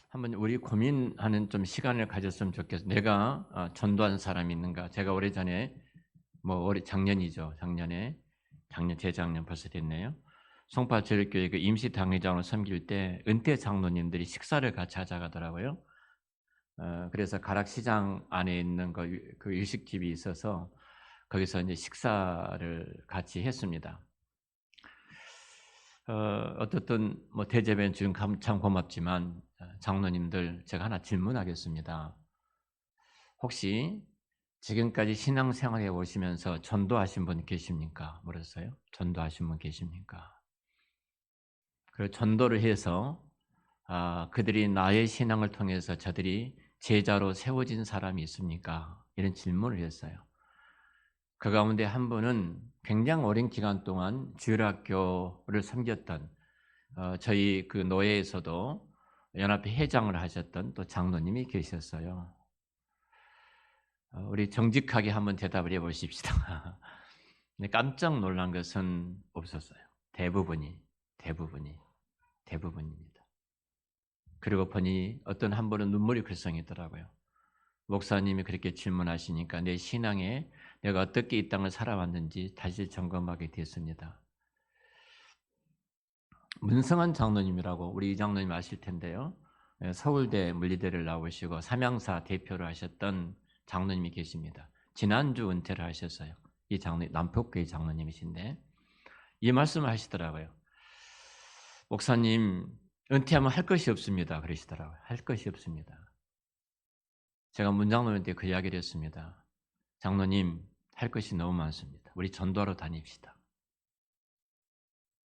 한번 우리 고민하는 좀 시간을 가졌으면 좋겠어요. 내가 전도한 사람이 있는가? 제가 오래전에 올해 작년이죠. 재작년 벌써 됐네요. 송파제일교회 그 임시 당회장으로 섬길 때 은퇴 장로님들이 식사를 같이 하자가더라고요. 그래서 가락시장 안에 있는 그 일식집이 있어서 거기서 이제 식사를 같이 했습니다. 어떻든 대접해 주신 참 고맙지만 장로님들 제가 하나 질문하겠습니다. 혹시 지금까지 신앙생활해 오시면서 전도하신 분 계십니까? 물었어요. 전도하신 분 계십니까? 그 전도를 해서 그들이 나의 신앙을 통해서 저들이 제자로 세워진 사람이 있습니까? 이런 질문을 했어요. 그 가운데 한 분은 굉장히 오랜 기간 동안 주일학교를 섬겼던 저희 그 노예에서도 연합회 회장을 하셨던 또 장로님이 계셨어요. 우리 정직하게 한번 대답을 해 보십시다. 근데 깜짝 놀란 것은 없었어요. 대부분이, 대부분입니다. 그리고 보니 어떤 한 분은 눈물이 글썽이더라고요. 목사님이 그렇게 질문하시니까 내 신앙에 내가 어떻게 이 땅을 살아왔는지 다시 점검하게 됐습니다. 문성한 장로님이라고 우리 이 장로님 아실 텐데요. 서울대 물리대를 나오시고 삼양사 대표를 하셨던 장로님이 계십니다. 지난주 은퇴를 하셨어요. 이 장로님 남포교회 장로님이신데 이 말씀을 하시더라고요. 목사님 은퇴하면 할 것이 없습니다. 그러시더라고요. 할 것이 없습니다. 제가 문장로님한테 그 이야기를 했습니다. 장로님 할 것이 너무 많습니다. 우리 전도하러 다닙시다.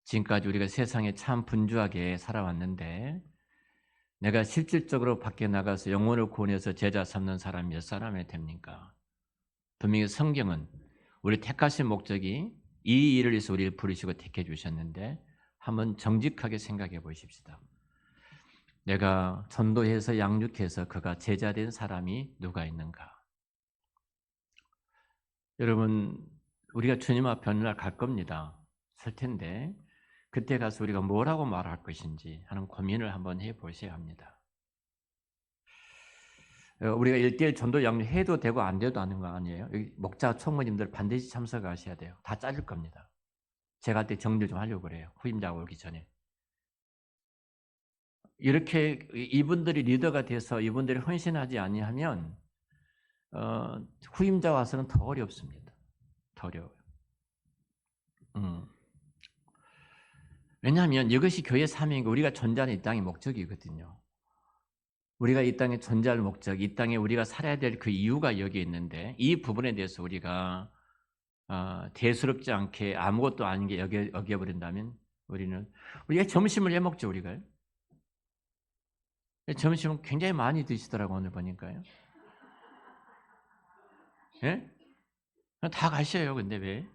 지금까지 우리가 세상에 참 분주하게 살아왔는데 내가 실질적으로 밖에 나가서 영혼을 구원해서 제자 삼는 사람이 몇 사람이 됩니까? 분명히 성경은 우리 택하신 목적이 이 일을 위해서 우리를 부르시고 택해 주셨는데 한번 정직하게 생각해 보십시다. 내가 전도해서 양육해서 그가 제자된 사람이 누가 있는가? 여러분 우리가 주님 앞에 어느 날 갈 겁니다. 설 텐데 그때 가서 우리가 뭐라고 말할 것인지 하는 고민을 한번 해 보셔야 합니다. 우리가 1:1 전도 양육해도 되고 안 돼도 하는 거 아니에요? 여기 목자 총무님들 반드시 참석하셔야 돼요. 다 잘릴 겁니다. 제가 그때 정리를 좀 하려고 그래요. 후임자가 오기 전에. 이렇게 이분들이 리더가 돼서 이분들이 헌신하지 아니하면 후임자 와서는 더 어렵습니다. 더 어려워요. 왜냐하면 이것이 교회 사명이고 우리가 존재하는 이 땅의 목적이거든요. 우리가 이 땅에 존재할 목적, 이 땅에 우리가 살아야 될 그 이유가 여기에 있는데 이 부분에 대해서 우리가 대수롭지 않게 아무것도 아닌 게 여겨버린다면 우리가 점심을 해 먹죠, 우리가. 점심은 굉장히 많이 드시더라고 오늘 보니까요. 예? 다 가셔요. 근데 왜?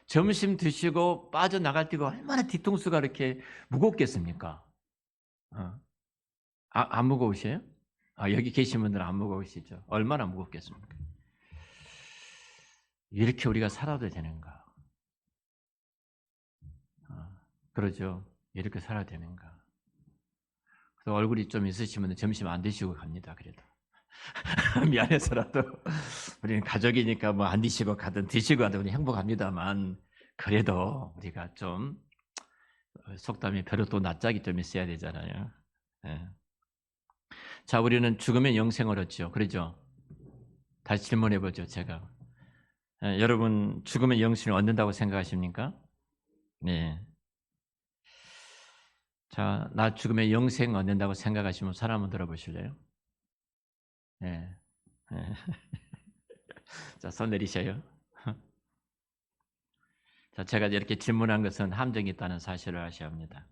점심 드시고 빠져나갈 때가 얼마나 뒤통수가 이렇게 무겁겠습니까? 어. 안 무거우세요? 여기 계신 분들은 안 무거우시죠? 얼마나 무겁겠습니까? 이렇게 우리가 살아도 되는가? 그러죠. 이렇게 살아야 되는가? 그래서 얼굴이 좀 있으시면 점심 안 드시고 갑니다. 그래도 미안해서라도 우리는 가족이니까 뭐 안 드시고 가든 드시고 가든 우리 행복합니다만 그래도 우리가 좀 속담에 벼룩도 낯짝이 좀 있어야 되잖아요. 예. 자, 우리는 죽으면 영생을 얻죠. 그러죠? 다시 질문해 보죠. 제가 여러분 죽으면 영생을 얻는다고 생각하십니까? 네. 자, 나 죽으면 영생 얻는다고 생각하시면 손 한번 들어보실래요? 네. 네. 자, 손 내리셔요. 자, 제가 이렇게 질문한 것은 함정이 있다는 사실을 아셔야 합니다.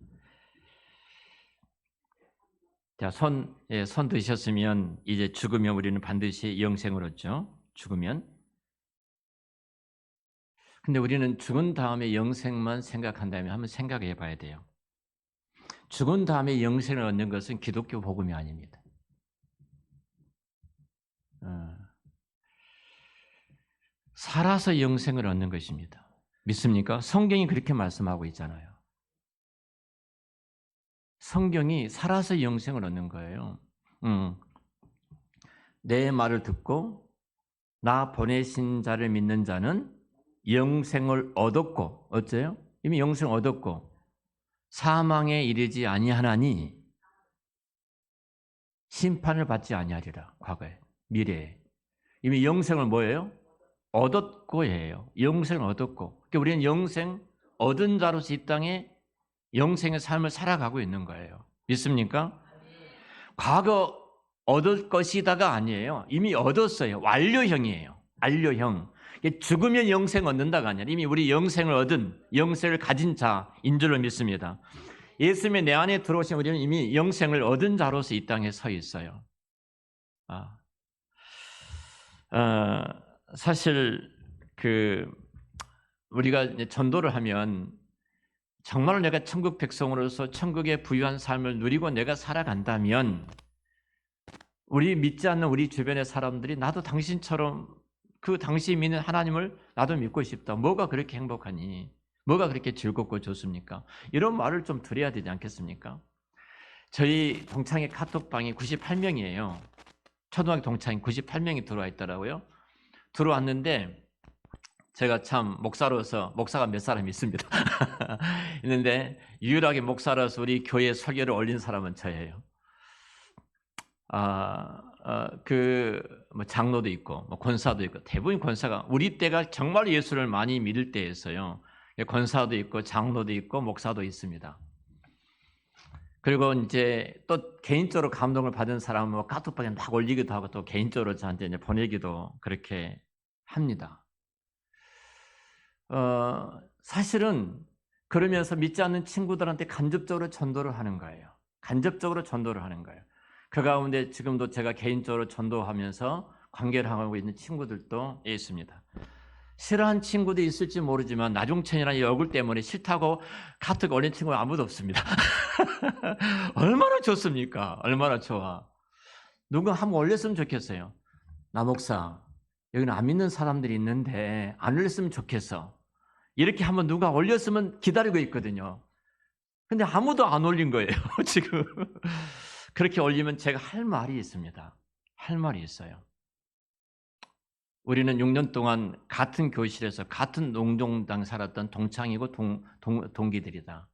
자, 손 드셨으면 이제 죽으면 우리는 반드시 영생을 얻죠. 죽으면. 근데 우리는 죽은 다음에 영생만 생각한다면 한번 생각해 봐야 돼요. 죽은 다음에 영생을 얻는 것은 기독교 복음이 아닙니다. 어, 살아서 영생을 얻는 것입니다. 믿습니까? 성경이 그렇게 말씀하고 있잖아요. 성경이 살아서 영생을 얻는 거예요. 내 말을 듣고 나 보내신 자를 믿는 자는 영생을 얻었고, 어째요? 이미 영생을 얻었고 사망에 이르지 아니하나니 심판을 받지 아니하리라. 과거에, 미래에 이미 영생을 뭐예요? 얻었고예요. 영생을 얻었고, 그러니까 우리는 영생 얻은 자로서 이 땅에 영생의 삶을 살아가고 있는 거예요. 믿습니까? 과거 얻을 것이다가 아니에요. 이미 얻었어요. 완료형이에요. 완료형. 죽으면 영생 얻는다가 아니라 이미 우리 영생을 얻은, 영생을 가진 자인 줄로 믿습니다. 예수님의 내 안에 들어오신 우리는 이미 영생을 얻은 자로서 이 땅에 서 있어요. 사실 우리가 이제 전도를 하면 정말로 내가 천국 백성으로서 천국의 부유한 삶을 누리고 내가 살아간다면 우리 믿지 않는 우리 주변의 사람들이 나도 당신처럼 그 당신이 믿는 하나님을 나도 믿고 싶다. 뭐가 그렇게 행복하니? 뭐가 그렇게 즐겁고 좋습니까? 이런 말을 좀 드려야 되지 않겠습니까? 저희 동창회 카톡방이 98명이에요. 초등학교 동창회 98명이 들어와 있더라고요. 들어왔는데 제가 참 목사로서, 목사가 몇 사람 있습니다. 있는데 유일하게 목사로서 우리 교회 설교를 올린 사람은 저예요. 장로도 있고 권사도 있고, 대부분 권사가, 우리 때가 정말 예수를 많이 믿을 때였어요. 권사도 있고 장로도 있고 목사도 있습니다. 그리고 이제 또 개인적으로 감동을 받은 사람은 카톡방에 막 올리기도 하고 또 개인적으로 저한테 이제 보내기도 그렇게 합니다. 사실은 그러면서 믿지 않는 친구들한테 간접적으로 전도를 하는 거예요. 간접적으로 전도를 하는 거예요. 그 가운데 지금도 제가 개인적으로 전도하면서 관계를 하고 있는 친구들도 있습니다. 싫어한 친구도 있을지 모르지만 나중천이라는 얼굴 때문에 싫다고 카톡 올린 친구는 아무도 없습니다. 얼마나 좋습니까? 얼마나 좋아. 누가 한번 올렸으면 좋겠어요. 나 목사, 여기는 안 믿는 사람들이 있는데 안 올렸으면 좋겠어. 이렇게 한번 누가 올렸으면 기다리고 있거든요. 근데 아무도 안 올린 거예요, 지금. 그렇게 올리면 제가 할 말이 있습니다. 할 말이 있어요. 우리는 6년 동안 같은 교실에서 같은 농종당 살았던 동창이고 동기들이다.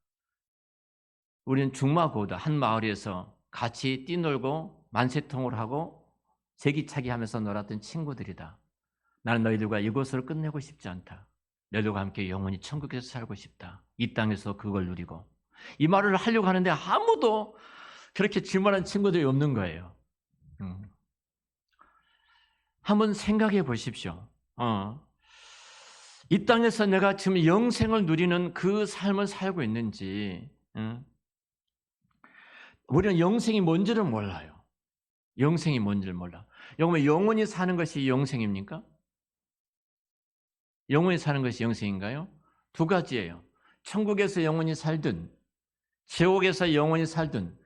우리는 중마고다. 한 마을에서 같이 뛰놀고 만세통을 하고 제기차기 하면서 놀았던 친구들이다. 나는 너희들과 이곳을 끝내고 싶지 않다. 너희들과 함께 영원히 천국에서 살고 싶다. 이 땅에서 그걸 누리고. 이 말을 하려고 하는데 아무도 그렇게 질문하는 친구들이 없는 거예요. 한번 생각해 보십시오. 이 땅에서 내가 지금 영생을 누리는 그 삶을 살고 있는지, 우리는 영생이 뭔지를 몰라요. 영생이 뭔지를 몰라. 여러분, 영원히 사는 것이 영생입니까? 영원히 사는 것이 영생인가요? 두 가지예요. 천국에서 영원히 살든 지옥에서 영원히 살든,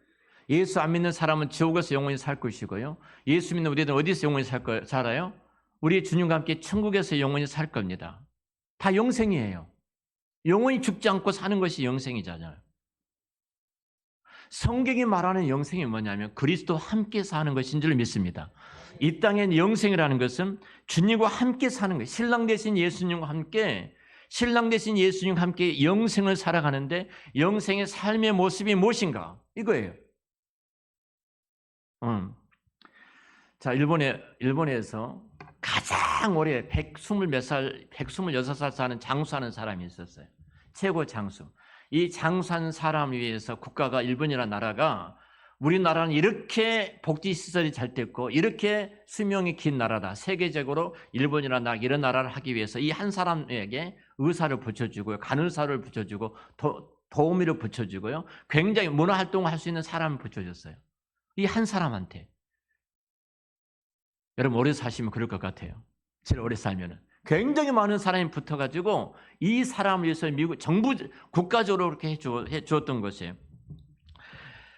예수 안 믿는 사람은 지옥에서 영원히 살 것이고요. 예수 믿는 우리들은 어디서 영원히 살아요? 우리 주님과 함께 천국에서 영원히 살 겁니다. 다 영생이에요. 영원히 죽지 않고 사는 것이 영생이잖아요. 성경이 말하는 영생이 뭐냐면 그리스도와 함께 사는 것인 줄 믿습니다. 이 땅의 영생이라는 것은 주님과 함께 사는 거예요. 신랑 되신 예수님과 함께, 신랑 되신 예수님과 함께 영생을 살아가는데 영생의 삶의 모습이 무엇인가? 이거예요. 자, 일본에서 가장 오래 126살 사는 장수하는 사람이 있었어요. 최고 장수. 이 장수한 사람을 위해서 국가가, 일본이라는 나라가, 우리나라는 이렇게 복지시설이 잘 됐고 이렇게 수명이 긴 나라다. 세계적으로 일본이라는 나라, 이런 나라를 하기 위해서 이 한 사람에게 의사를 붙여주고요. 간호사를 붙여주고 도우미를 붙여주고요. 굉장히 문화활동을 할 수 있는 사람을 붙여줬어요. 이 한 사람한테. 여러분 오래 사시면 그럴 것 같아요. 제일 오래 살면은. 굉장히 많은 사람이 붙어가지고 이 사람을 위해서 미국 정부 국가적으로 그렇게 해주었던 것이에요.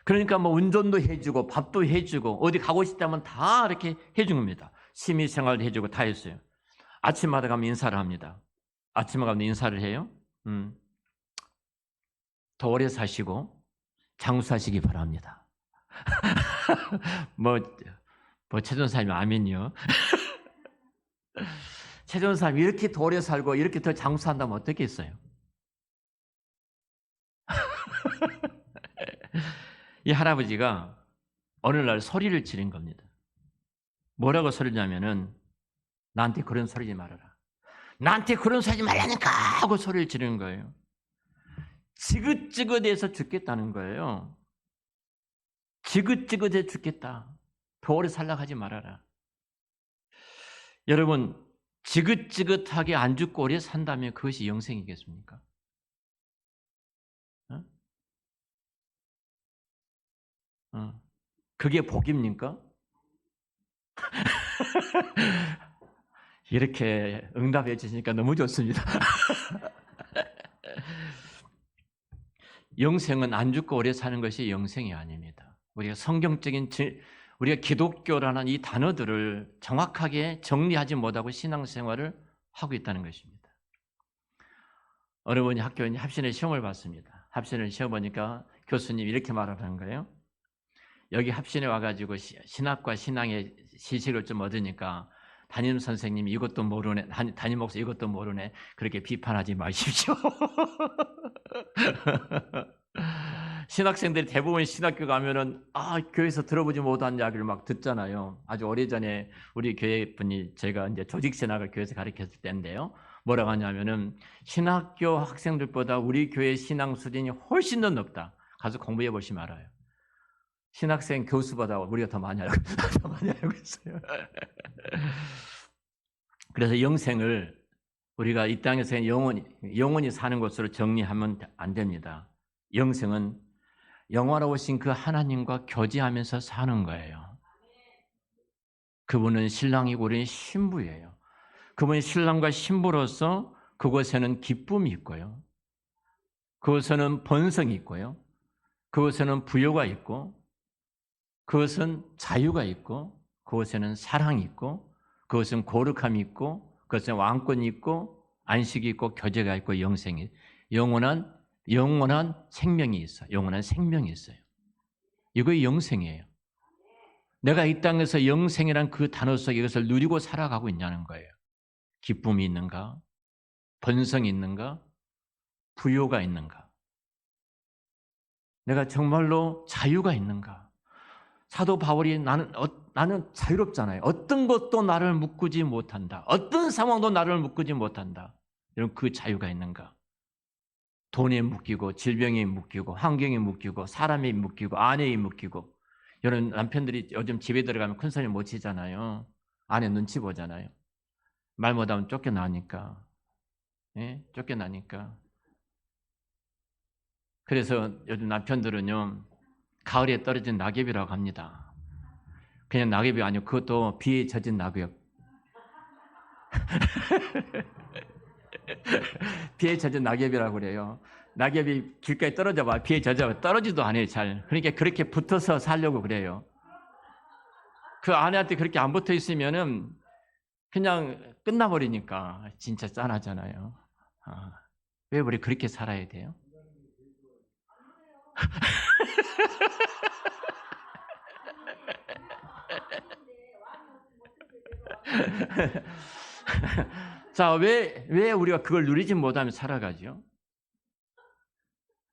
그러니까 뭐 운전도 해주고 밥도 해주고 어디 가고 싶다면 다 이렇게 해준 겁니다. 취미생활도 해주고 다 했어요. 아침마다 가면 인사를 합니다. 아침마다 가면 인사를 해요. 더 오래 사시고 장수하시기 바랍니다. 뭐 최전사님 아멘요. 최전사님 이렇게 더 오래 살고 이렇게 더 장수한다면 어떻겠어요? 이 할아버지가 어느 날 소리를 지른 겁니다. 뭐라고 소리냐면은 나한테 그런 소리지 말아라. 나한테 그런 소리 하지 말라니까 하고 소리를 지르는 거예요. 지긋지긋해서 죽겠다는 거예요. 지긋지긋해 죽겠다. 더 오래 살라고 하지 말아라. 여러분, 지긋지긋하게 안 죽고 오래 산다면 그것이 영생이겠습니까? 그게 복입니까? 이렇게 응답해 주시니까 너무 좋습니다. 영생은 안 죽고 오래 사는 것이 영생이 아닙니다. 우리가 성경적인 우리가 기독교라는 이 단어들을 정확하게 정리하지 못하고 신앙생활을 하고 있다는 것입니다. 어느 분이 학교에 합신의 시험을 봤습니다. 합신을 시험 보니까 교수님이 이렇게 말하는 거예요. 여기 합신에 와가지고 신학과 신앙의 지식을 좀 얻으니까 담임 선생님이 이것도 모르네, 담임 목사 이것도 모르네, 그렇게 비판하지 마십시오. 신학생들이 대부분 신학교 가면은 교회에서 들어보지 못한 이야기를 막 듣잖아요. 아주 오래전에 우리 교회 분이 제가 이제 조직 신학을 교회에서 가르쳤을 때인데요. 뭐라고 하냐면은 신학교 학생들보다 우리 교회 신앙 수준이 훨씬 더 높다. 가서 공부해 보시면 알아요. 신학생 교수보다 우리가 더 많이 알고 있어요. 그래서 영생을 우리가 이 땅에서 영원히 사는 것으로 정리하면 안 됩니다. 영생은 영원하신 그 하나님과 교제하면서 사는 거예요. 그분은 신랑이고 우리는 신부예요. 그분이 신랑과 신부로서 그곳에는 기쁨이 있고요. 그곳에는 번성이 있고요. 그곳에는 부요가 있고 그것은 자유가 있고 그것에는 사랑이 있고 그것은 거룩함이 있고 그것은 왕권이 있고 안식이 있고 교제가 있고 영생이 영원한 생명이 있어요. 영원한 생명이 있어요. 이거 영생이에요. 내가 이 땅에서 영생이란 그 단어 속에 이것을 누리고 살아가고 있냐는 거예요. 기쁨이 있는가? 번성이 있는가? 부요가 있는가? 내가 정말로 자유가 있는가? 사도 바울이 나는 자유롭잖아요. 어떤 것도 나를 묶지 못한다. 어떤 상황도 나를 묶지 못한다. 여러분 그 자유가 있는가? 돈에 묶이고 질병에 묶이고 환경에 묶이고 사람에 묶이고 아내에 묶이고 여러분 남편들이 요즘 집에 들어가면 큰 소리 못 치잖아요. 아내 눈치 보잖아요. 말 못하면 쫓겨나니까. 예? 쫓겨나니까. 그래서 요즘 남편들은요. 가을에 떨어진 낙엽이라고 합니다. 그냥 낙엽이 아니고 그것도 비에 젖은 낙엽. 비에 젖은 낙엽이라고 그래요. 낙엽이 길가에 떨어져 봐. 비에 젖어 떨어지도 않아요, 잘. 그러니까 그렇게 붙어서 살려고 그래요. 그 아내한테 그렇게 안 붙어 있으면은 그냥 끝나버리니까 진짜 짠하잖아요. 왜 우리 그렇게 살아야 돼요? 자, 왜 우리가 그걸 누리지 못하며 살아가죠?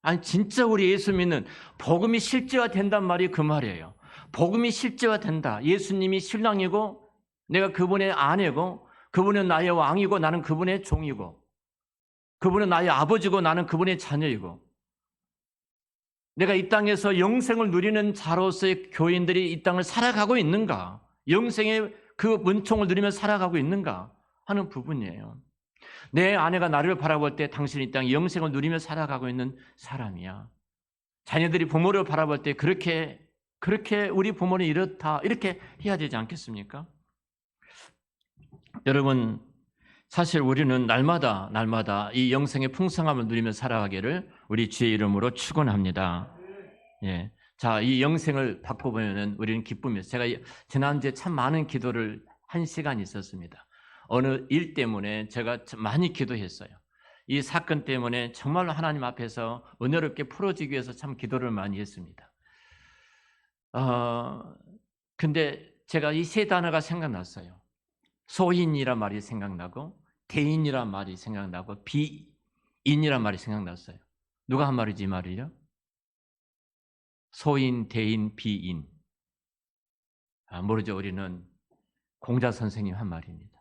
아니, 진짜 우리 예수 믿는 복음이 실제화 된단 말이 그 말이에요. 복음이 실제화 된다. 예수님이 신랑이고, 내가 그분의 아내고, 그분은 나의 왕이고, 나는 그분의 종이고, 그분은 나의 아버지고, 나는 그분의 자녀이고, 내가 이 땅에서 영생을 누리는 자로서의 교인들이 이 땅을 살아가고 있는가? 영생의 그 문총을 누리며 살아가고 있는가? 하는 부분이에요. 내 아내가 나를 바라볼 때 당신이 이 땅 영생을 누리며 살아가고 있는 사람이야. 자녀들이 부모를 바라볼 때 그렇게 우리 부모는 이렇다 이렇게 해야 되지 않겠습니까? 여러분 사실 우리는 날마다 이 영생의 풍성함을 누리며 살아가기를 우리 주의 이름으로 축원합니다. 예. 자, 이 영생을 받고 보면은 우리는 기쁨이었어요. 제가 지난주에 참 많은 기도를 한 시간 있었습니다. 어느 일 때문에 제가 많이 기도했어요. 이 사건 때문에 정말로 하나님 앞에서 은혜롭게 풀어지기 위해서 참 기도를 많이 했습니다. 근데 제가 이 세 단어가 생각났어요. 소인이란 말이 생각나고, 대인이란 말이 생각나고, 비인이란 말이 생각났어요. 누가 한 말이지 이 말이요? 소인, 대인, 비인. 모르죠. 우리는 공자 선생님 한 말입니다.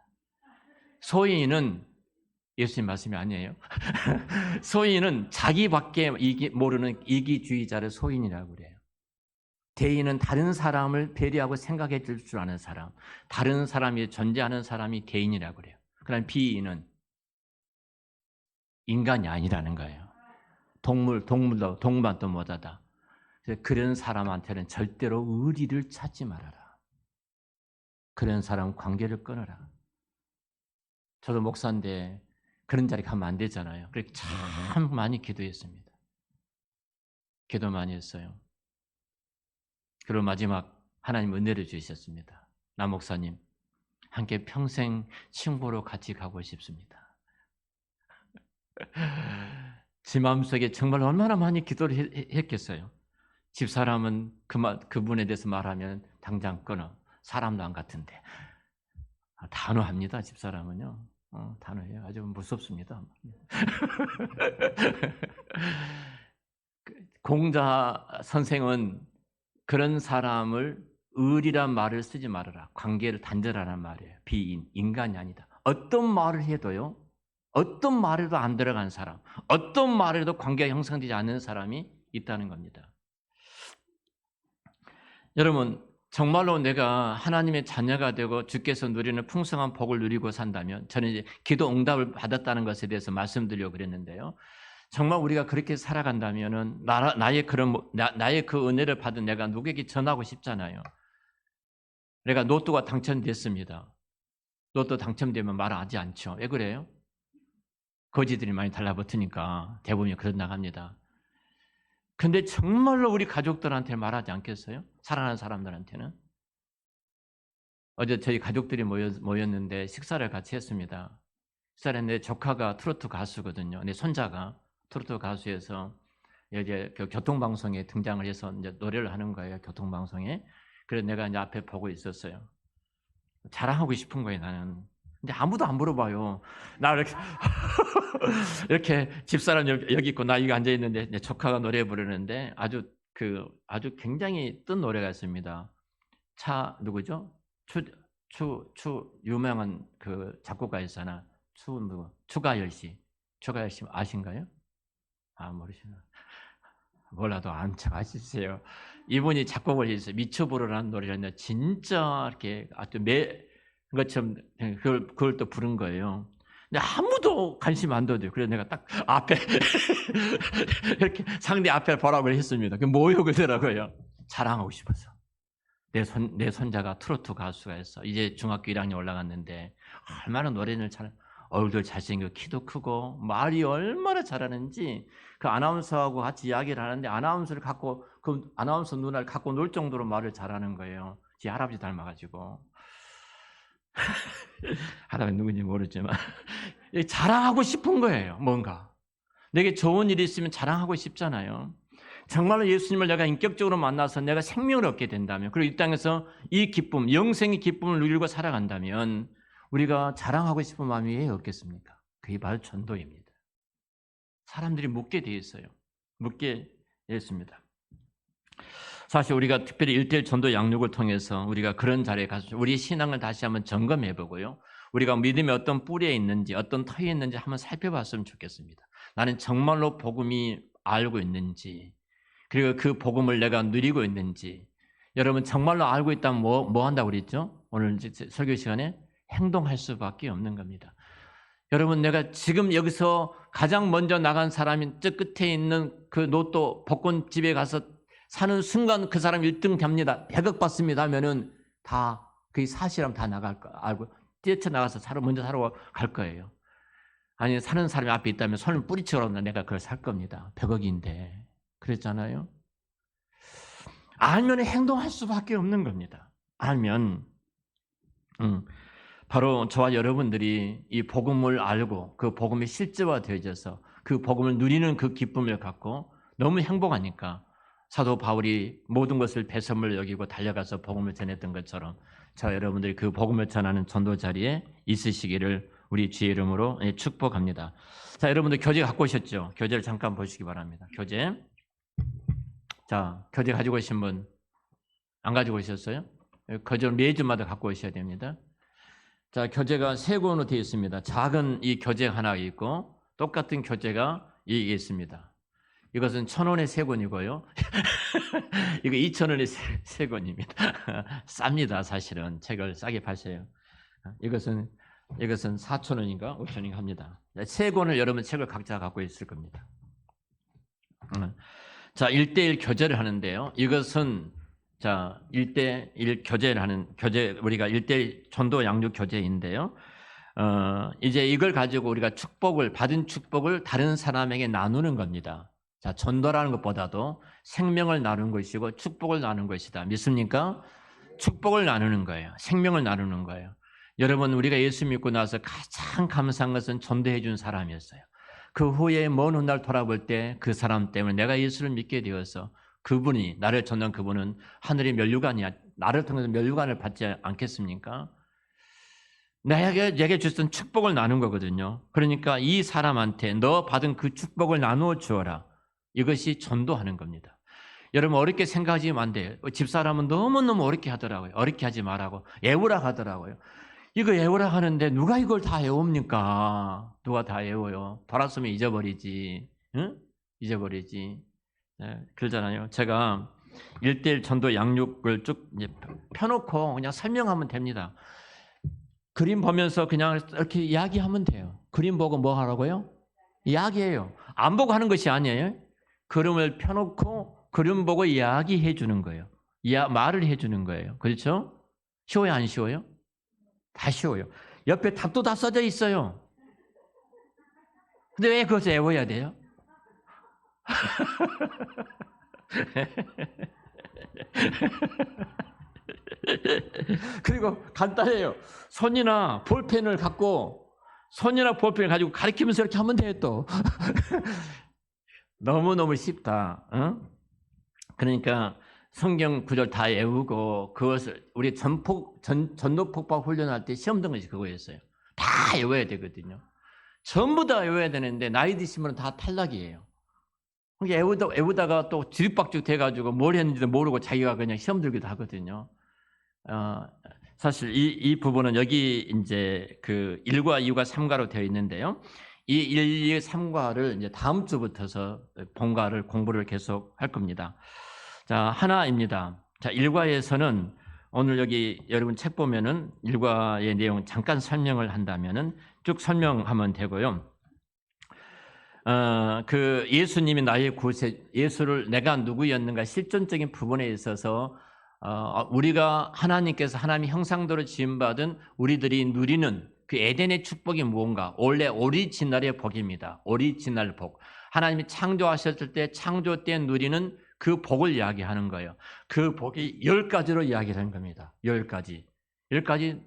소인은 예수님 말씀이 아니에요. 소인은 자기밖에 모르는 이기주의자를 소인이라고 그래요. 대인은 다른 사람을 배려하고 생각해 줄 줄 아는 사람, 다른 사람이 존재하는 사람이 대인이라고 그래요. 그다음 비인은 인간이 아니라는 거예요. 동물도 못하다. 그런 사람한테는 절대로 의리를 찾지 말아라. 그런 사람 관계를 끊어라. 저도 목사인데 그런 자리 가면 안 되잖아요. 그래서 참 많이 기도했습니다. 기도 많이 했어요. 그리고 마지막 하나님 은혜를 주셨습니다. 남 목사님, 함께 평생 친구로 같이 가고 싶습니다. 제 마음속에 정말 얼마나 많이 기도를 했겠어요. 집사람은 그분에 대해서 말하면 당장 끊어. 사람도 안 같은데. 단호합니다, 집사람은요. 단호해요. 아주 무섭습니다. 공자 선생은 그런 사람을 의리란 말을 쓰지 말아라. 관계를 단절하라는 말이에요. 비인, 인간이 아니다. 어떤 말을 해도요. 어떤 말에도 안 들어간 사람, 어떤 말에도 관계가 형성되지 않는 사람이 있다는 겁니다. 여러분, 정말로 내가 하나님의 자녀가 되고 주께서 누리는 풍성한 복을 누리고 산다면, 저는 이제 기도 응답을 받았다는 것에 대해서 말씀드리려고 그랬는데요. 정말 우리가 그렇게 살아간다면은 나의 그 은혜를 받은 내가 누구에게 전하고 싶잖아요. 내가 로또가 당첨됐습니다. 로또 당첨되면 말하지 않죠. 왜 그래요? 거지들이 많이 달라붙으니까 대부분이 그런 나갑니다. 근데 정말로 우리 가족들한테 말하지 않겠어요? 사랑하는 사람들한테는. 어제 저희 가족들이 모였는데 식사를 같이 했습니다. 식사를 했는데 조카가 트로트 가수거든요. 내 손자가 트로트 가수에서 이제 그 교통방송에 등장을 해서 이제 노래를 하는 거예요. 교통방송에. 그래서 내가 이제 앞에 보고 있었어요. 자랑하고 싶은 거예요, 나는. 근데 아무도 안 물어봐요. 나 이렇게 이렇게 집사람 여기 있고 나 이거 앉아 있는데 내 조카가 노래 부르는데 아주 굉장히 뜬 노래가 있습니다. 누구죠? 유명한 그 작곡가 있잖아. 추가열 씨 아신가요? 모르시나? 몰라도 안 척 아시세요. 이분이 작곡을 했어요. 미쳐보라는 노래를 했는데 진짜 이렇게 아주 것처럼 그걸 또 부른 거예요. 근데 아무도 관심 안 둬요. 그래서 내가 딱 앞에 이렇게 상대 앞에 보라고 했습니다. 그 모욕이더라고요. 자랑하고 싶어서. 내 손자가 트로트 가수가 있어. 이제 중학교 1학년 올라갔는데 얼마나 노래를 얼굴 잘생기고 키도 크고 말이 얼마나 잘하는지 그 아나운서하고 같이 이야기를 하는데 그 아나운서 누나를 갖고 놀 정도로 말을 잘하는 거예요. 제 할아버지 닮아가지고. 할아버지 누군지 모르지만 자랑하고 싶은 거예요. 뭔가 내게 좋은 일이 있으면 자랑하고 싶잖아요. 정말로 예수님을 내가 인격적으로 만나서 내가 생명을 얻게 된다면, 그리고 이 땅에서 이 기쁨, 영생의 기쁨을 누리고 살아간다면 우리가 자랑하고 싶은 마음이 왜 없겠습니까? 그게 바로 전도입니다. 사람들이 묻게 돼 있어요. 묻게 됐습니다. 사실 우리가 특별히 1:1 전도 양육을 통해서 우리가 그런 자리에 가서 우리 신앙을 다시 한번 점검해 보고요. 우리가 믿음의 어떤 뿌리에 있는지 어떤 터에 있는지 한번 살펴봤으면 좋겠습니다. 나는 정말로 복음이 알고 있는지, 그리고 그 복음을 내가 누리고 있는지. 여러분 정말로 알고 있다면 뭐 한다고 그랬죠? 오늘 설교 시간에 행동할 수밖에 없는 겁니다. 여러분 내가 지금 여기서 가장 먼저 나간 사람이 저 끝에 있는 그 로또 복권집에 가서 사는 순간 그 사람 1등 됩니다. 100억 받습니다 하면은 다 그게 사실이라면 다 나갈 거 알고 뛰쳐나가서 먼저 사러 갈 거예요. 아니 사는 사람이 앞에 있다면 손을 뿌리치고 내가 그걸 살 겁니다. 100억인데. 그랬잖아요. 알면 행동할 수밖에 없는 겁니다. 알면 바로 저와 여러분들이 이 복음을 알고 그 복음이 실제화되어져서 그 복음을 누리는 그 기쁨을 갖고 너무 행복하니까 사도 바울이 모든 것을 배설물로 여기고 달려가서 복음을 전했던 것처럼 저 여러분들이 그 복음을 전하는 전도 자리에 있으시기를 우리 주의 이름으로 축복합니다. 자, 여러분들 교재 갖고 오셨죠? 교재를 잠깐 보시기 바랍니다. 교재. 자, 교재 가지고 오신 분 안 가지고 오셨어요? 교재를 매주마다 갖고 오셔야 됩니다. 자, 교재가 세 권으로 되어 있습니다. 작은 이 교재 하나 있고 똑같은 교재가 이게 있습니다. 이것은 1,000원의 세 권이고요. 이거 2,000원의 세 권입니다. 쌉니다. 사실은 책을 싸게 파셔요. 이것은 4,000원인가 5,000원인가 합니다. 세 권을 여러분 책을 각자 갖고 있을 겁니다. 자, 1:1 교재를 하는데요. 이것은 자, 1:1 교재를 하는 교재 우리가 1:1 전도 양육 교재인데요. 이제 이걸 가지고 우리가 받은 축복을 다른 사람에게 나누는 겁니다. 자, 전도라는 것보다도 생명을 나누는 것이고 축복을 나누는 것이다. 믿습니까? 축복을 나누는 거예요. 생명을 나누는 거예요. 여러분, 우리가 예수 믿고 나서 가장 감사한 것은 전도해 준 사람이었어요. 그 후에 먼 훗날 돌아볼 때 그 사람 때문에 내가 예수를 믿게 되어서 그분이 나를 전도한 그분은 하늘의 면류관이야. 나를 통해서 면류관을 받지 않겠습니까? 내게 주신 축복을 나눈 거거든요. 그러니까 이 사람한테 너 받은 그 축복을 나누어 주어라. 이것이 전도하는 겁니다. 여러분 어렵게 생각하시면 안 돼요. 집사람은 너무너무 어렵게 하더라고요. 어렵게 하지 말라고. 애우라 하더라고요. 이거 애우라 하는데 누가 이걸 다 애웁니까? 누가 다 애워요? 돌았으면 잊어버리지. 응? 잊어버리지. 네, 그러잖아요. 제가 1:1 전도 양육을 쭉 펴놓고 그냥 설명하면 됩니다. 그림 보면서 그냥 이렇게 이야기하면 돼요. 그림 보고 뭐 하라고요? 이야기해요. 안 보고 하는 것이 아니에요. 그림을 펴놓고 그림 보고 이야기해 주는 거예요. 말을 해 주는 거예요. 그렇죠? 쉬워요, 안 쉬워요? 다 쉬워요. 옆에 답도 다 써져 있어요. 근데 왜 그것을 외워야 돼요? 그리고 간단해요. 손이나 볼펜을 가지고 가리키면서 이렇게 하면 돼요, 또. 너무너무 쉽다. 어? 그러니까 성경 구절 다 외우고 그것을 우리 전도폭박 훈련할 때 시험 든 것이 그거였어요. 다 외워야 되거든요. 전부 다 외워야 되는데 나이 드시면 다 탈락이에요. 외우다가 또 뒤박죽 돼가지고 뭘 했는지도 모르고 자기가 그냥 시험 들기도 하거든요. 사실 이 부분은 여기 이제 그 1과 2과 3과로 되어 있는데요. 이 1, 2, 3과를 이제 다음 주부터서 본과를 공부를 계속 할 겁니다. 자, 하나입니다. 자, 1과에서는 오늘 여기 여러분 책 보면은 1과의 내용 잠깐 설명을 한다면은 쭉 설명하면 되고요. 그 예수님이 나의 구세, 예수를 내가 누구였는가 실존적인 부분에 있어서 우리가 하나님의 형상대로 지음받은 우리들이 누리는 그 에덴의 축복이 무언가? 원래 오리지널의 복입니다. 오리지널 복. 하나님이 창조하셨을 때 창조 때 누리는 그 복을 이야기하는 거예요. 그 복이 10가지로 이야기를 하는 겁니다. 10가지. 10가지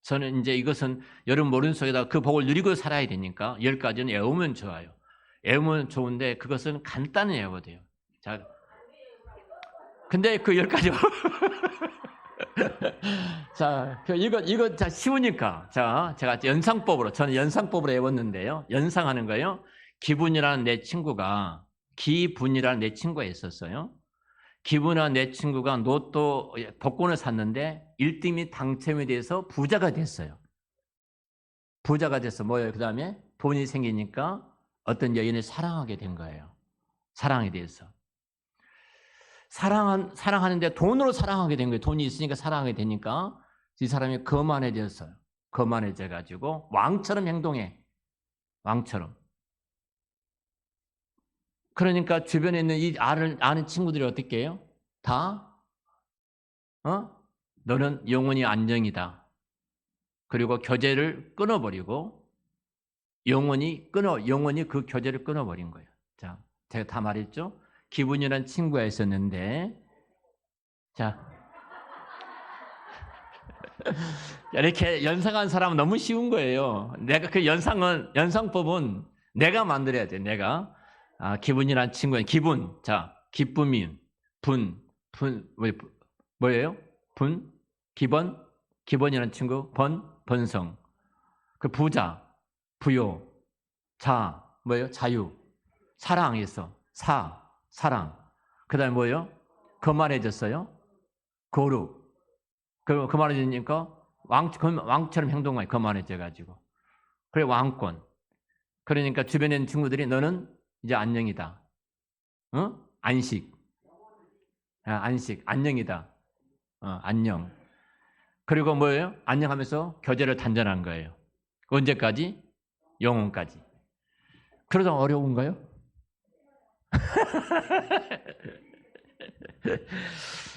저는 이제 이것은 여러분 머릿속에다 그 복을 누리고 살아야 되니까 10가지는 외우면 좋아요. 외우면 좋은데 그것은 간단히 외워야 돼요. 자, 근데 그 10가지 자, 이거 자 쉬우니까 자, 제가 저는 연상법으로 외웠는데요. 연상하는 거예요. 기분이라는 내 친구가 있었어요. 기분이라는 내 친구가 로또 복권을 샀는데 1등이 당첨이 돼서 부자가 됐어요. 부자가 돼서 뭐예요? 그 다음에 돈이 생기니까 어떤 여인을 사랑하게 된 거예요. 사랑에 대해서. 사랑하는데 돈으로 사랑하게 된 거예요. 돈이 있으니까 사랑하게 되니까 이 사람이 거만해졌어요. 거만해져가지고 왕처럼 행동해. 왕처럼. 그러니까 주변에 있는 이 아는 친구들이 어떻게 해요? 다, 너는 영원히 안정이다. 그리고 교제를 끊어버리고 영원히 그 교제를 끊어버린 거예요. 자, 제가 다 말했죠? 기분이란 친구가 있었는데, 자, 이렇게 연상한 사람은 너무 쉬운 거예요. 내가 그 연상법은 내가 만들어야 돼. 내가 기분이란 친구는 기분. 자, 기쁨이 뭐예요? 기본이라는 친구, 번성. 그 부자, 부요, 뭐예요? 자유, 사랑에서 사랑. 그다음에 뭐예요? 거만해졌어요? 거룩. 거만해지니까 왕처럼 행동하게 거만해져가지고. 그래 왕권. 그러니까 주변에 있는 친구들이 너는 이제 안녕이다. 안식, 안녕이다. 안녕. 그리고 뭐예요? 안녕하면서 교제를 단절한 거예요. 언제까지? 영혼까지. 그러다 어려운가요?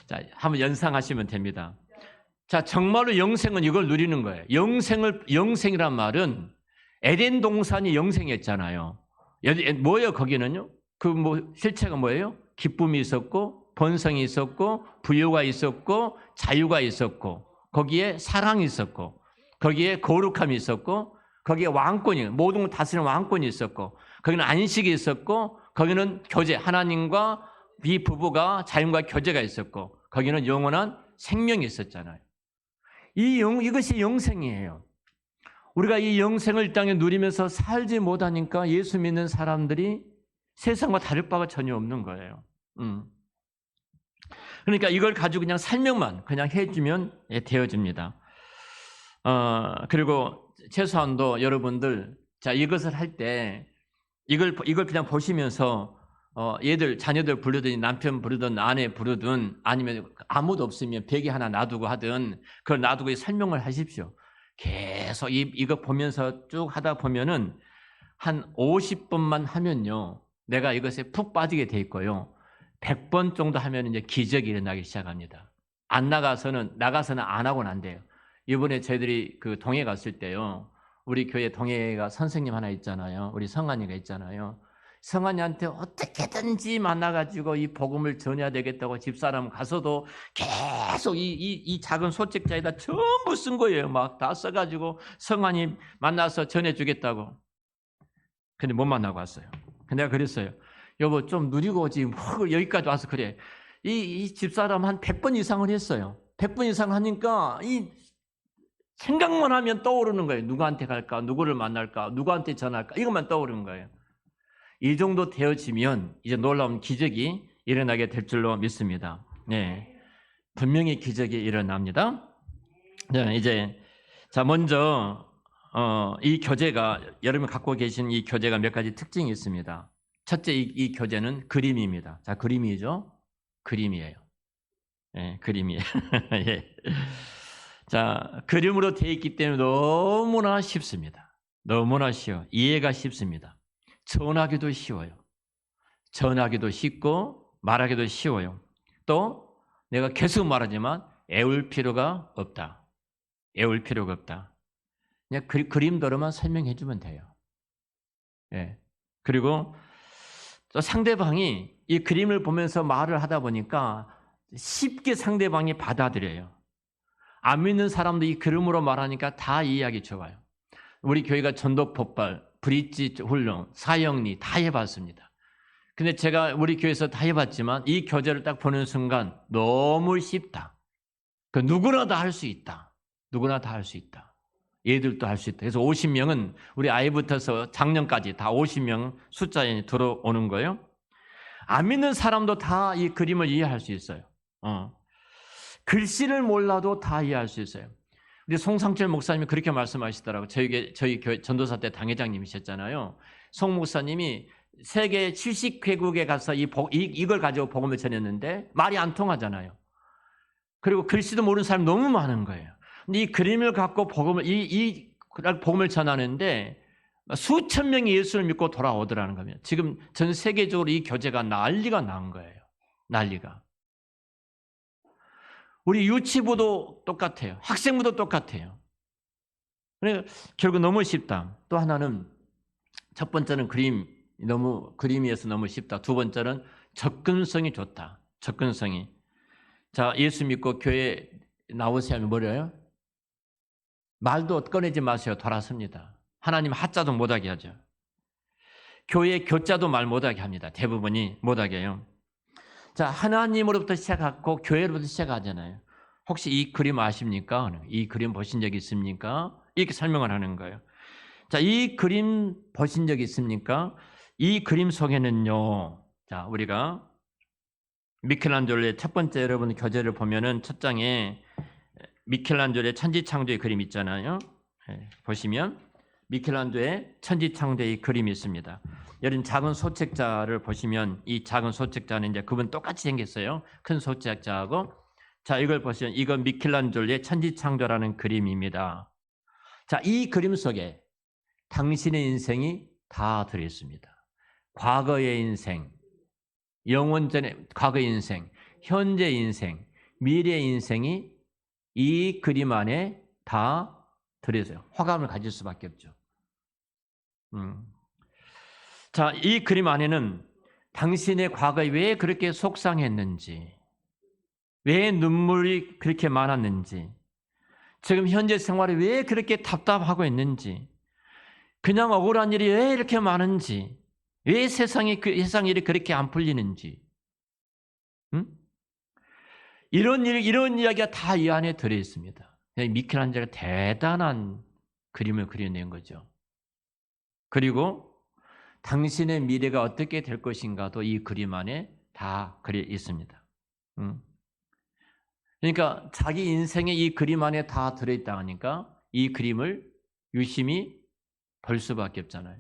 자, 한번 연상하시면 됩니다. 자, 정말로 영생은 이걸 누리는 거예요. 영생이란 말은 에덴 동산이 영생이었잖아요. 뭐예요, 거기는요? 실체가 뭐예요? 기쁨이 있었고, 번성이 있었고, 부유가 있었고, 자유가 있었고, 거기에 사랑이 있었고, 거기에 거룩함이 있었고, 거기에 모든 걸 다스리는 왕권이 있었고, 거기는 안식이 있었고, 거기는 교제, 하나님과 이 부부가 자연과 교제가 있었고, 거기는 영원한 생명이 있었잖아요. 이것이 영생이에요. 우리가 이 영생을 이 땅에 누리면서 살지 못하니까 예수 믿는 사람들이 세상과 다를 바가 전혀 없는 거예요. 그러니까 이걸 가지고 그냥 설명만 그냥 해주면 되어집니다. 그리고 최소한도 여러분들, 자, 이것을 할 때 이걸 그냥 보시면서 자녀들 부르든 남편 부르든 아내 부르든 아니면 아무도 없으면 베개 하나 놔두고 하든 그걸 놔두고 설명을 하십시오. 계속 이거 보면서 쭉 하다 보면은 한 50번만 하면요, 내가 이것에 푹 빠지게 돼 있고요. 100번 정도 하면 이제 기적이 일어나기 시작합니다. 나가서는 안 하고는 안 돼요. 이번에 저희들이 그 동해 갔을 때요, 우리 교회 동해가 선생님 하나 있잖아요. 우리 성환이가 있잖아요. 성환이한테 어떻게든지 만나가지고 이 복음을 전해야 되겠다고 집사람 가서도 계속 이 작은 소책자에다 전부 쓴 거예요. 막 다 써가지고 성환이 만나서 전해주겠다고. 근데 못 만나고 왔어요. 내가 그랬어요. 여보 좀 누리고 오지. 뭐 여기까지 와서 그래. 이 집사람 한 100번 이상을 했어요. 100번 이상 하니까 이 생각만 하면 떠오르는 거예요. 누구한테 갈까? 누구를 만날까? 누구한테 전할까? 이것만 떠오르는 거예요. 이 정도 되어지면 이제 놀라운 기적이 일어나게 될 줄로 믿습니다. 네, 분명히 기적이 일어납니다. 네, 이제 자 먼저 이 교재가 여러분 갖고 계신 이 교재가 몇 가지 특징이 있습니다. 첫째, 이 교재는 그림입니다. 자, 그림이죠. 그림이에요. 네, 그림이에요. 예. 자, 그림으로 되어 있기 때문에 너무나 쉽습니다. 너무나 쉬워. 이해가 쉽습니다. 전하기도 쉬워요. 전하기도 쉽고 말하기도 쉬워요. 또 내가 계속 말하지만 애울 필요가 없다. 애울 필요가 없다. 그냥 그림대로만 설명해 주면 돼요. 예. 그리고 또 상대방이 이 그림을 보면서 말을 하다 보니까 쉽게 상대방이 받아들여요. 안 믿는 사람도 이 그림으로 말하니까 다 이해하기 좋아요. 우리 교회가 전도 폭발, 브릿지 훈련, 사형리 다 해봤습니다. 근데 제가 우리 교회에서 다 해봤지만 이 교재를 딱 보는 순간 너무 쉽다. 그 누구나 다 할 수 있다. 누구나 다 할 수 있다. 얘들도 할 수 있다. 그래서 50명은 우리 아이부터서 작년까지 다 50명 숫자에 들어오는 거예요. 안 믿는 사람도 다 이 그림을 이해할 수 있어요. 글씨를 몰라도 다 이해할 수 있어요. 우리 송상철 목사님이 그렇게 말씀하시더라고요. 저희 교회 전도사 때 당회장님이셨잖아요. 송 목사님이 세계 70개국에 가서 이걸 가지고 복음을 전했는데 말이 안 통하잖아요. 그리고 글씨도 모르는 사람이 너무 많은 거예요. 근데 이 그림을 갖고 복음을 전하는데 수천 명이 예수를 믿고 돌아오더라는 겁니다. 지금 전 세계적으로 이 교재가 난리가 난 거예요. 난리가. 우리 유치부도 똑같아요. 학생부도 똑같아요. 그러니까 결국 너무 쉽다. 또 하나는 첫 번째는 그림이어서 너무 쉽다. 두 번째는 접근성이 좋다. 접근성이. 자, 예수 믿고 교회 나오세요 하면 뭐래요? 말도 꺼내지 마세요. 돌아섭니다. 하나님 하자도 못하게 하죠. 교회 교자도 말 못하게 합니다. 대부분이 못하게 해요. 자, 하나님으로부터 시작하고 교회로부터 시작하잖아요. 혹시 이 그림 아십니까? 이 그림 보신 적 있습니까? 이렇게 설명을 하는 거예요. 자, 이 그림 보신 적 있습니까? 이 그림 속에는요. 자, 우리가 미켈란젤로의 첫 번째 여러분 교재를 보면은 첫 장에 미켈란젤로의 천지창조의 그림 있잖아요. 보시면 미켈란젤로의 천지창조의 그림이 있습니다. 여러분 작은 소책자를 보시면 이 작은 소책자는 이제 그분 똑같이 생겼어요. 큰 소책자하고 자 이걸 보시면 이건 미켈란젤로의 천지창조라는 그림입니다. 자, 이 그림 속에 당신의 인생이 다 들어 있습니다. 과거의 인생, 영원 전의 과거의 인생, 현재 인생, 미래의 인생이 이 그림 안에 다 들어있어요. 호감을 가질 수밖에 없죠. 자, 이 그림 안에는 당신의 과거에 왜 그렇게 속상했는지, 왜 눈물이 그렇게 많았는지, 지금 현재 생활에 왜 그렇게 답답하고 있는지, 그냥 억울한 일이 왜 이렇게 많은지, 왜 세상 일이 그렇게 안 풀리는지, 이런 이야기가 다 이 안에 들어 있습니다. 미켈란젤로가 대단한 그림을 그려낸 거죠. 그리고 당신의 미래가 어떻게 될 것인가도 이 그림 안에 다 그려 있습니다. 그러니까 자기 인생에 이 그림 안에 다 들어있다 하니까 이 그림을 유심히 볼 수밖에 없잖아요.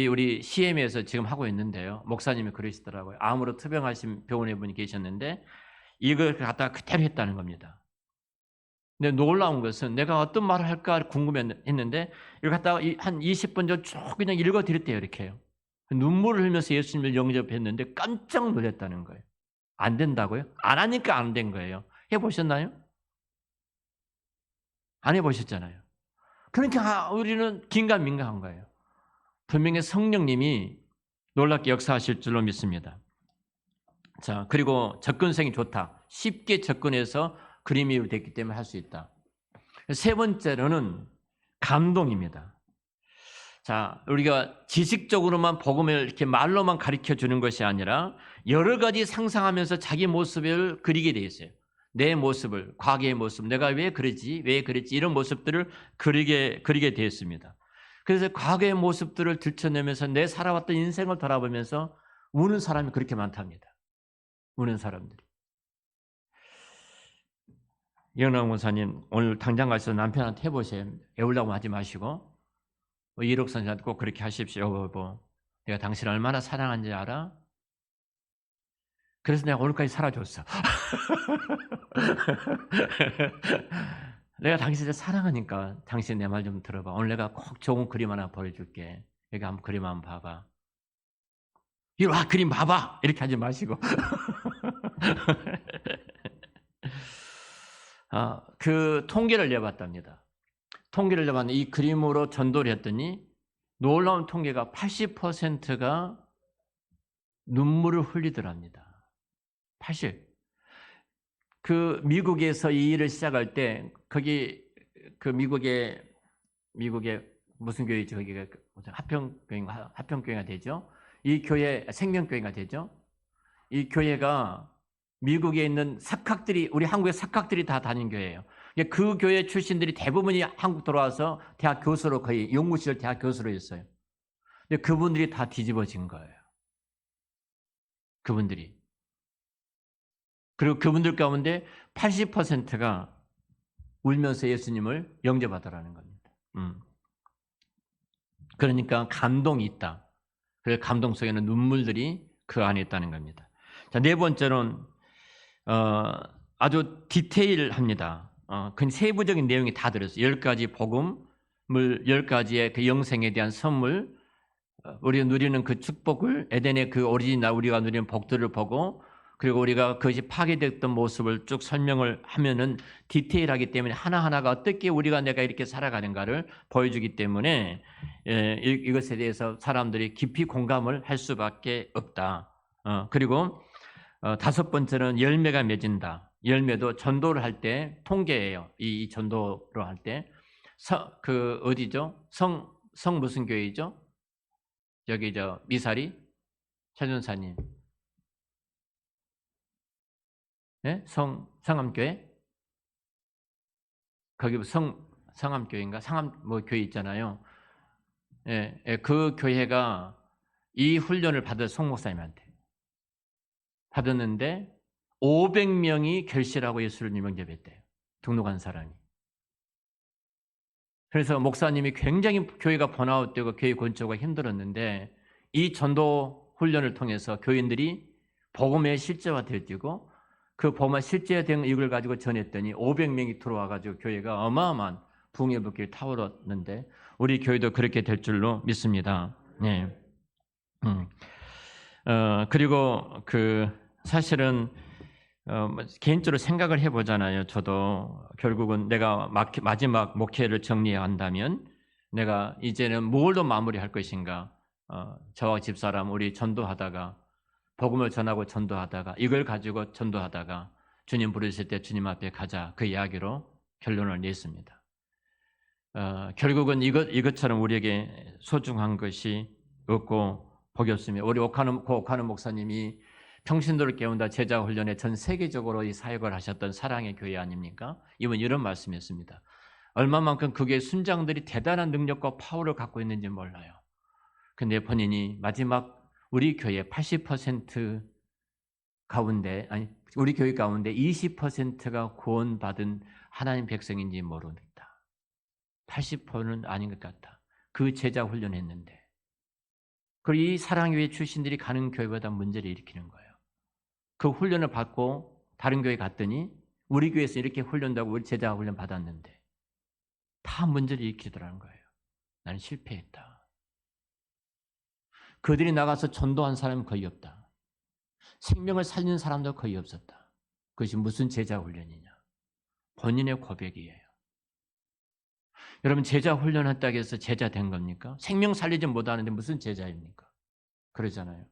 우리 CM에서 지금 하고 있는데요. 목사님이 그러시더라고요. 암으로 투병하신 병원에 분이 계셨는데 이걸 갖다가 그대로 했다는 겁니다. 근데 놀라운 것은 내가 어떤 말을 할까 궁금했는데 이걸 갖다가 한 20분 전 쭉 그냥 읽어드렸대요. 이렇게 해요. 눈물을 흘리면서 예수님을 영접했는데 깜짝 놀랐다는 거예요. 안 된다고요? 안 하니까 안 된 거예요. 해보셨나요? 안 해보셨잖아요. 그러니까 우리는 긴가민가한 거예요. 분명히 성령님이 놀랍게 역사하실 줄로 믿습니다. 자, 그리고 접근성이 좋다. 쉽게 접근해서 그림이 됐기 때문에 할 수 있다. 세 번째로는 감동입니다. 자, 우리가 지식적으로만 복음을 이렇게 말로만 가르쳐 주는 것이 아니라 여러 가지 상상하면서 자기 모습을 그리게 돼 있어요. 내 모습을, 과거의 모습, 내가 왜 그러지, 왜 그랬지 이런 모습들을 그리게 되었습니다. 그래서 과거의 모습들을 들춰내면서 내 살아왔던 인생을 돌아보면서 우는 사람이 그렇게 많답니다. 우는 사람들이. 이영락 목사님 오늘 당장 가셔서 남편한테 해보세요. 애우려고 하지 마시고 이록 선생한테 꼭 그렇게 하십시오. 여보, 내가 당신을 얼마나 사랑하는지 알아? 그래서 내가 오늘까지 살아줬어. 내가 당신을 사랑하니까 당신 내 말 좀 들어봐. 오늘 내가 꼭 좋은 그림 하나 보여줄게. 여기 한번 그림 한번 봐봐. 이리 와, 그림 봐봐. 이렇게 하지 마시고. 그 통계를 내봤답니다. 통계를 내봤는데 이 그림으로 전도를 했더니 놀라운 통계가 80%가 눈물을 흘리더랍니다. 80. 그 미국에서 이 일을 시작할 때 거기 그 미국의 무슨 교회죠? 거기가 합평교회가 되죠. 이 교회 생명교회가 되죠. 이 교회가 미국에 있는 석학들이 우리 한국의 석학들이 다 다닌 교회예요. 그 교회 출신들이 대부분이 한국 들어와서 대학 교수로 거의 연구실 대학 교수로 했어요. 근데 그분들이 다 뒤집어진 거예요. 그분들이. 그리고 그분들 가운데 80%가 울면서 예수님을 영접하더라는 겁니다. 그러니까 감동이 있다. 그 감동 속에는 눈물들이 그 안에 있다는 겁니다. 자, 네 번째는 아주 디테일합니다. 그 세부적인 내용이 다 들었어요. 10가지 복음을 10가지의 그 영생에 대한 선물, 우리가 누리는 그 축복을 에덴의 그 오리지널 우리가 누리는 복들을 보고 그리고 우리가 그것이 파괴됐던 모습을 쭉 설명을 하면은 디테일하기 때문에 하나하나가 어떻게 우리가 내가 이렇게 살아가는가를 보여주기 때문에 이것에 대해서 사람들이 깊이 공감을 할 수밖에 없다. 그리고 다섯 번째는 열매가 맺은다. 열매도 전도를 할 때 통계예요. 이 전도를 할 때 그 어디죠? 성 무슨 교회이죠? 여기 미사리 차준사님. 네? 성암교회? 거기 성암교회인가? 상암 뭐 교회 있잖아요. 예, 예, 그 교회가 이 훈련을 받은 송 목사님한테 받았는데 500명이 결실하고 예수를 영접했대요. 등록한 사람이. 그래서 목사님이 굉장히 교회가 번아웃되고 교회 건축가 힘들었는데 이 전도 훈련을 통해서 교인들이 복음의 실제화되어지고 그 복음의 실제화된 이걸 가지고 전했더니 500명이 들어와가지고 교회가 어마어마한 붕의 불길이 타오르는데 우리 교회도 그렇게 될 줄로 믿습니다. 네. 그리고 사실은 개인적으로 생각을 해보잖아요. 저도 결국은 내가 마지막 목회를 정리한다면 내가 이제는 뭘로 마무리할 것인가. 저와 집사람 우리 전도하다가 복음을 전하고 전도하다가 이걸 가지고 전도하다가 주님 부르실 때 주님 앞에 가자 그 이야기로 결론을 냈습니다. 결국은 이것처럼 우리에게 소중한 것이 없고 복이 없습니다. 우리 오카노 목사님이 평신도를 깨운다 제자 훈련에 전 세계적으로 이 사역을 하셨던 사랑의 교회 아닙니까? 이분 이런 말씀이었습니다. 얼마만큼 그게 순장들이 대단한 능력과 파워를 갖고 있는지 몰라요. 근데 본인이 마지막 우리 교회 80% 가운데 우리 교회 가운데 20%가 구원받은 하나님 백성인지 모르겠다. 80%는 아닌 것 같다. 그 제자 훈련했는데. 그리고 이 사랑교회 출신들이 가는 교회보다 문제를 일으키는 거예요. 그 훈련을 받고 다른 교회 갔더니 우리 교회에서 이렇게 훈련하고 우리 제자 훈련 받았는데 다 문제를 일으키더라는 거예요. 나는 실패했다. 그들이 나가서 전도한 사람은 거의 없다. 생명을 살리는 사람도 거의 없었다. 그것이 무슨 제자 훈련이냐? 본인의 고백이에요. 여러분 제자 훈련했다고 해서 제자 된 겁니까? 생명 살리지 못하는데 무슨 제자입니까? 그러잖아요.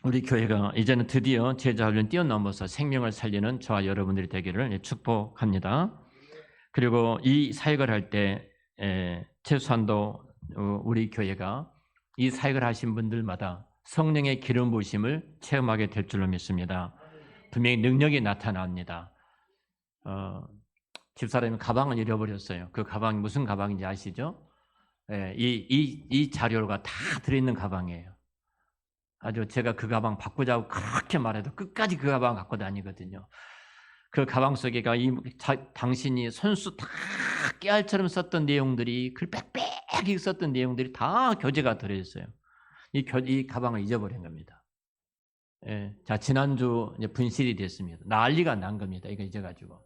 우리 교회가 이제는 드디어 제자 훈련 뛰어넘어서 생명을 살리는 저와 여러분들이 되기를 축복합니다. 그리고 이 사역을 할 때 최소한도 우리 교회가 이 사역을 하신 분들마다 성령의 기름 부으심을 체험하게 될 줄로 믿습니다. 분명히 능력이 나타납니다. 집사람이 가방을 잃어버렸어요. 그 가방이 무슨 가방인지 아시죠? 이 자료가 다 들어있는 가방이에요. 아주 제가 그 가방 바꾸자고 그렇게 말해도 끝까지 그 가방 갖고 다니거든요. 그 가방 속에가 당신이 손수 다 깨알처럼 썼던 내용들이 그 빽빽히 썼던 내용들이 다 교재가 들어있어요. 이 가방을 잊어버린 겁니다. 자 지난주 이제 분실이 됐습니다. 난리가 난 겁니다. 이거 잊어가지고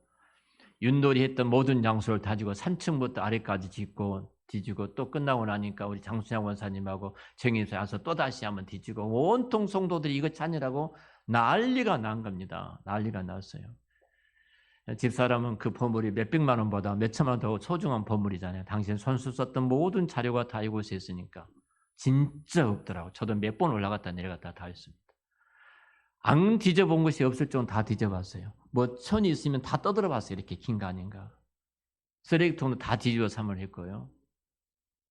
윷놀이 했던 모든 장소를 다지고 3층부터 아래까지 뒤지고 또 끝나고 나니까 우리 장수양 원사님하고 정임사 와서 또 다시 한번 뒤지고 온통 성도들이 이거 찾느라고 난리가 난 겁니다. 난리가 났어요. 집사람은 그 보물이 몇백만 원보다 몇천만 원 더 소중한 보물이잖아요. 당신 손수 썼던 모든 자료가 다 이곳에 있으니까 진짜 없더라고. 저도 몇 번 올라갔다 내려갔다 다 했습니다. 안 뒤져본 것이 없을 정도 다 뒤져봤어요. 뭐 천이 있으면 다 떠들어봤어요. 이렇게 긴 거 아닌가. 쓰레기통도 다 뒤집어 삼을 했고요.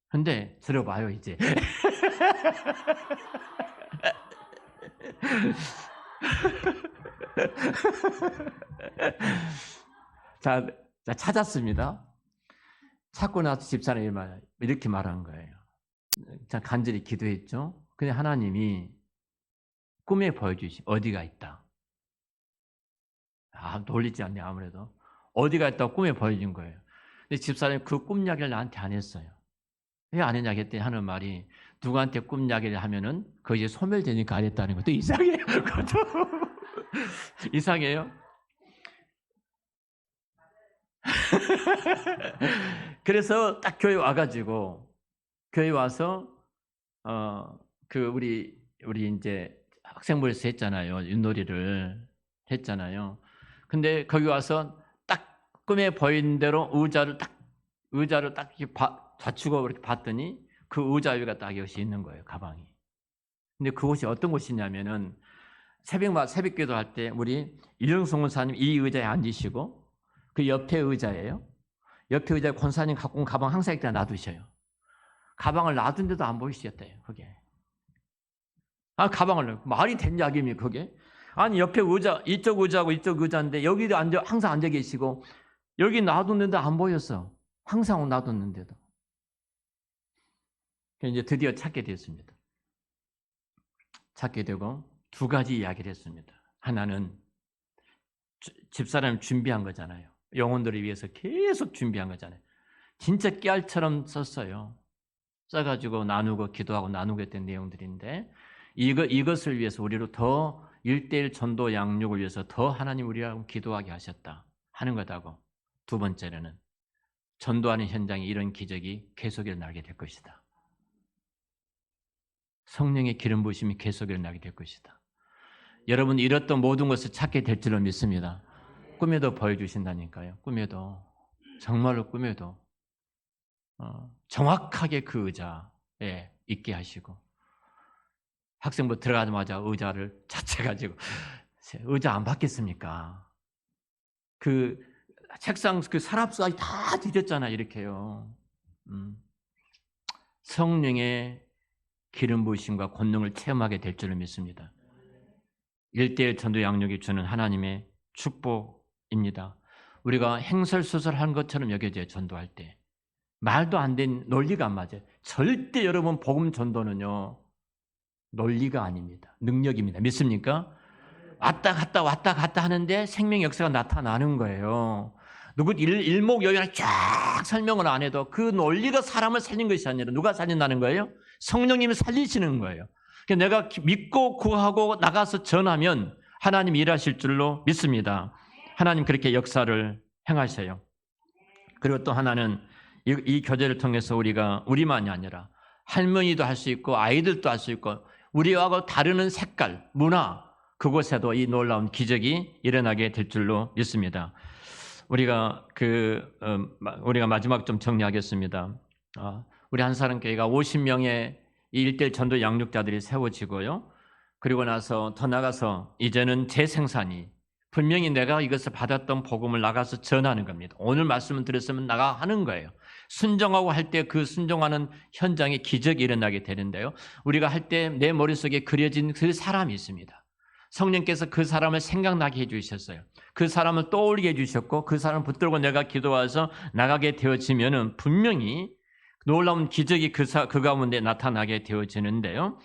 근데 들어봐요 이제. 자 찾았습니다. 찾고 나서 집사람이 이렇게 말한 거예요. 자 간절히 기도했죠. 근데 하나님이 꿈에 보여주시 어디가 있다. 놀리지 않네 아무래도. 어디가 있다고 꿈에 보여준 거예요. 근데 집사람이 그 꿈 이야기를 나한테 안 했어요. 왜 안 했냐 했더니 하는 말이 누구한테 꿈 이야기를 하면은 그게 소멸되니까 안 했다는 것도 이상해요. 그것도 이상해요. 그래서 딱 교회 와가지고 교회 와서 우리 이제 학생부에서 했잖아요. 윷놀이를 했잖아요. 근데 거기 와서 딱 꿈에 보이는 대로 의자를 딱 이렇게 좌측으로 이렇게 봤더니 그 의자 위가 딱 이것이 있는 거예요. 가방이. 근데 그곳이 어떤 곳이냐면은 새벽 기도할 때 우리 일영성 원사님 이 의자에 앉으시고 그 옆에 의자예요. 옆에 의자에 권사님 갖고 온 가방 항상 이렇게 놔두셔요. 가방을 놔둔데도 안 보이시겠대요, 그게. 가방을, 말이 된 이야기입니까, 그게? 아니, 옆에 의자, 이쪽 의자하고 이쪽 의자인데, 여기도 항상 앉아 계시고, 여기 놔뒀는데 안 보였어. 항상 놔뒀는데도. 이제 드디어 찾게 되었습니다. 찾게 되고, 두 가지 이야기를 했습니다. 하나는, 집사람이 준비한 거잖아요. 영혼들을 위해서 계속 준비한 거잖아요. 진짜 깨알처럼 썼어요. 써가지고 나누고 기도하고 나누고 했던 내용들인데 이것을 위해서 우리로 더 1:1 전도 양육을 위해서 더 하나님 우리하고 기도하게 하셨다 하는 거다고. 두 번째로는 전도하는 현장에 이런 기적이 계속 일어나게 될 것이다. 성령의 기름 부으심이 계속 일어나게 될 것이다. 여러분 잃었던 모든 것을 찾게 될 줄로 믿습니다. 꿈에도 보여주신다니까요. 꿈에도 정말로 꿈에도 정확하게 그 의자에 있게 하시고 학생부 들어가자마자 의자를 자체가지고 의자 안 받겠습니까? 그 책상 그 서랍수가 다 뒤졌잖아요. 이렇게요. 성령의 기름 부으심과 권능을 체험하게 될 줄을 믿습니다. 1:1 전도 양육이 주는 하나님의 축복입니다. 우리가 행설수설한 것처럼 여겨져요. 전도할 때. 말도 안 된 논리가 안 맞아요. 절대 여러분 복음 전도는요. 논리가 아닙니다. 능력입니다. 믿습니까? 왔다 갔다 하는데 생명 역사가 나타나는 거예요. 누구 일목요연을 쫙 설명을 안 해도 그 논리가 사람을 살린 것이 아니라 누가 살린다는 거예요? 성령님이 살리시는 거예요. 내가 믿고 구하고 나가서 전하면 하나님 일하실 줄로 믿습니다. 하나님 그렇게 역사를 행하셔요. 그리고 또 하나는 이 교제를 통해서 우리만이 아니라 할머니도 할 수 있고 아이들도 할 수 있고 우리하고 다르는 색깔, 문화 그곳에도 이 놀라운 기적이 일어나게 될 줄로 믿습니다. 우리가 마지막 좀 정리하겠습니다. 우리 한사람교회가 50명의 1:1 전도 양육자들이 세워지고요. 그리고 나서 더 나가서 이제는 재생산이 분명히 내가 이것을 받았던 복음을 나가서 전하는 겁니다. 오늘 말씀을 들었으면 나가 하는 거예요. 순종하고 할 때 그 순종하는 현장에 기적이 일어나게 되는데요. 우리가 할 때 내 머릿속에 그려진 그 사람이 있습니다. 성령께서 그 사람을 생각나게 해주셨어요. 그 사람을 떠올리게 해주셨고 그 사람을 붙들고 내가 기도와서 나가게 되어지면은 분명히 놀라운 기적이 그 가운데 나타나게 되어지는데요.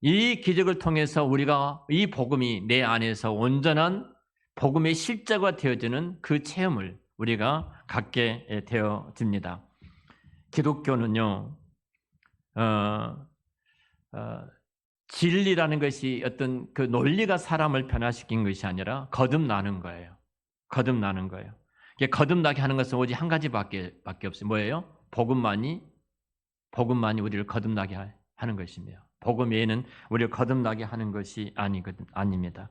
이 기적을 통해서 우리가 이 복음이 내 안에서 온전한 복음의 실제가 되어지는 그 체험을 우리가 갖게 되어집니다. 기독교는요, 진리라는 것이 어떤 그 논리가 사람을 변화시킨 것이 아니라 거듭나는 거예요. 거듭나는 거예요. 거듭나게 하는 것은 오직 한 가지밖에 없어요. 뭐예요? 복음만이 우리를 거듭나게 하는 것입니다. 복음 외에는 우리를 거듭나게 하는 것이 아닙니다.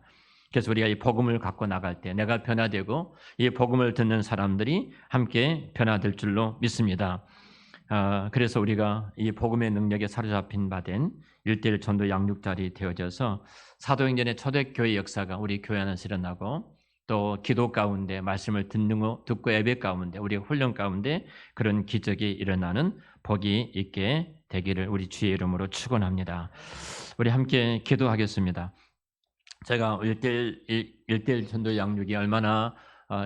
그래서 우리가 이 복음을 갖고 나갈 때 내가 변화되고 이 복음을 듣는 사람들이 함께 변화될 줄로 믿습니다. 그래서 우리가 이 복음의 능력에 사로잡힌 바 된 1:1 전도 양육자리 되어져서 사도행전의 초대교회 역사가 우리 교회 안에서 일어나고 또 기도 가운데 말씀을 듣고 예배 가운데 우리 훈련 가운데 그런 기적이 일어나는 복이 있게 되기를 우리 주의 이름으로 축원합니다. 우리 함께 기도하겠습니다. 제가 1:1 전도 양육이 얼마나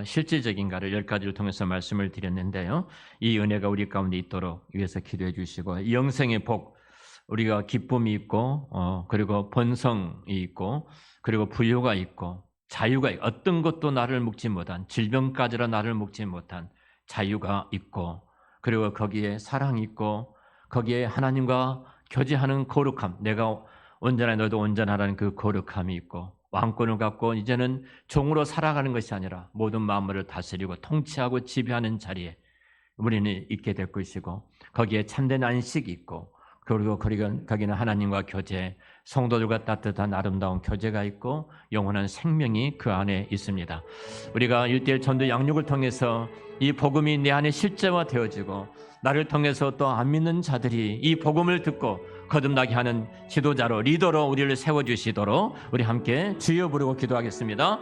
실질적인가를 10가지를 통해서 말씀을 드렸는데요. 이 은혜가 우리 가운데 있도록 위해서 기도해 주시고 이 영생의 복, 우리가 기쁨이 있고 그리고 번성이 있고 그리고 부유가 있고 자유가 있고 어떤 것도 나를 묶지 못한 질병까지라 나를 묶지 못한 자유가 있고 그리고 거기에 사랑이 있고 거기에 하나님과 교제하는 거룩함, 내가 온전하니 너도 온전하라는 그 거룩함이 있고 왕권을 갖고 이제는 종으로 살아가는 것이 아니라 모든 만물을 다스리고 통치하고 지배하는 자리에 우리는 있게 될 것이고 거기에 참된 안식이 있고 그리고 거기는 하나님과 교제, 성도들과 따뜻한 아름다운 교제가 있고 영원한 생명이 그 안에 있습니다. 우리가 1:1 전도 양육을 통해서 이 복음이 내 안에 실제화되어지고 나를 통해서 또 안 믿는 자들이 이 복음을 듣고 거듭나게 하는 지도자로 리더로 우리를 세워주시도록 우리 함께 주여 부르고 기도하겠습니다.